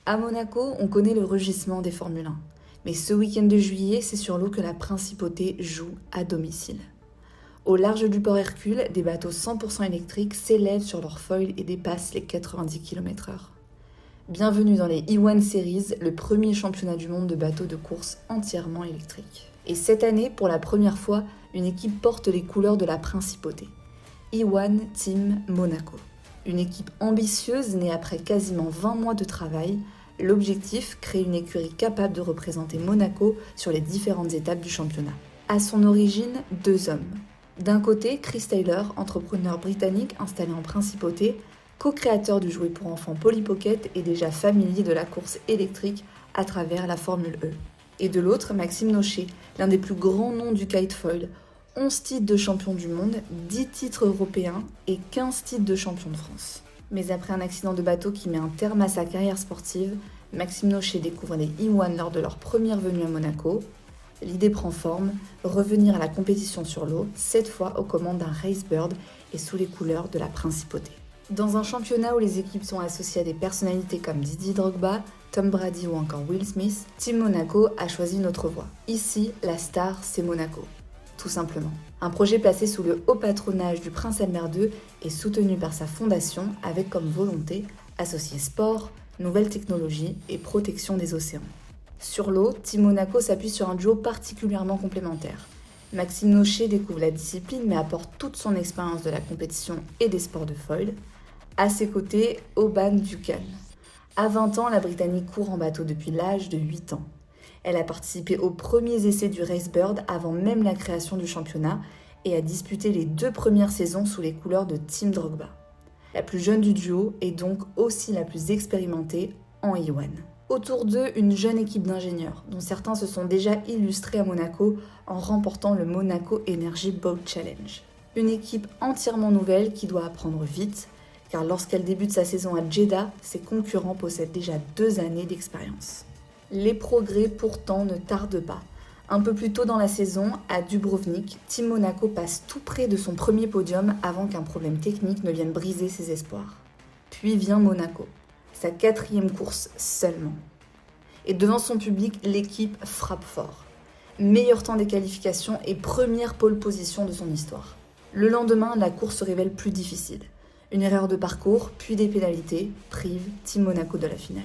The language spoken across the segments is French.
À Monaco, on connaît le rugissement des Formule 1. Mais ce week-end de juillet, c'est sur l'eau que la Principauté joue à domicile. Au large du port Hercule, des bateaux 100% électriques s'élèvent sur leurs foils et dépassent les 90 km/h. Bienvenue dans les E1 Series, le premier championnat du monde de bateaux de course entièrement électriques. Et cette année, pour la première fois, une équipe porte les couleurs de la Principauté. E1 Team Monaco. Une équipe ambitieuse née après quasiment 20 mois de travail. L'objectif, créer une écurie capable de représenter Monaco sur les différentes étapes du championnat. À son origine, 2 hommes. D'un côté, Chris Taylor, entrepreneur britannique installé en Principauté, co-créateur du jouet pour enfants Polly Pocket et déjà familier de la course électrique à travers la Formule E. Et de l'autre, Maxime Nochet, l'un des plus grands noms du kitefoil, 11 titres de champion du monde, 10 titres européens et 15 titres de champion de France. Mais après un accident de bateau qui met un terme à sa carrière sportive, Maxime Nochet découvre les E1 lors de leur première venue à Monaco. L'idée prend forme, revenir à la compétition sur l'eau, cette fois aux commandes d'un Racebird et sous les couleurs de la Principauté. Dans un championnat où les équipes sont associées à des personnalités comme Didier Drogba, Tom Brady ou encore Will Smith, Team Monaco a choisi une autre voie. Ici, la star, c'est Monaco. Tout simplement. Un projet placé sous le haut patronage du prince Albert II et soutenu par sa fondation avec comme volonté associer sport, nouvelles technologies et protection des océans. Sur l'eau, Team Monaco s'appuie sur un duo particulièrement complémentaire. Maxime Nochet découvre la discipline mais apporte toute son expérience de la compétition et des sports de foil. À ses côtés, Oban Ducan. À 20 ans, la Britannique court en bateau depuis l'âge de 8 ans. Elle a participé aux premiers essais du Racebird avant même la création du championnat et a disputé les 2 premières saisons sous les couleurs de Team Drogba. La plus jeune du duo est donc aussi la plus expérimentée en E1. Autour d'eux, une jeune équipe d'ingénieurs, dont certains se sont déjà illustrés à Monaco en remportant le Monaco Energy Boat Challenge. Une équipe entièrement nouvelle qui doit apprendre vite, car lorsqu'elle débute sa saison à Jeddah, ses concurrents possèdent déjà 2 années d'expérience. Les progrès pourtant ne tardent pas. Un peu plus tôt dans la saison, à Dubrovnik, Team Monaco passe tout près de son premier podium avant qu'un problème technique ne vienne briser ses espoirs. Puis vient Monaco, sa 4e course seulement. Et devant son public, l'équipe frappe fort. Meilleur temps des qualifications et première pole position de son histoire. Le lendemain, la course se révèle plus difficile. Une erreur de parcours, puis des pénalités, privent Team Monaco de la finale.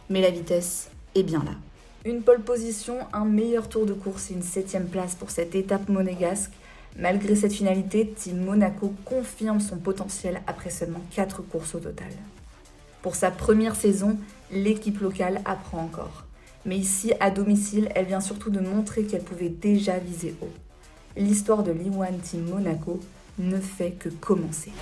Mais la vitesse est bien là. Une pole position, un meilleur tour de course et une 7e place pour cette étape monégasque. Malgré cette finalité, Team Monaco confirme son potentiel après seulement 4 courses au total. Pour sa première saison, l'équipe locale apprend encore. Mais ici, à domicile, elle vient surtout de montrer qu'elle pouvait déjà viser haut. L'histoire de l'E1 Team Monaco ne fait que commencer.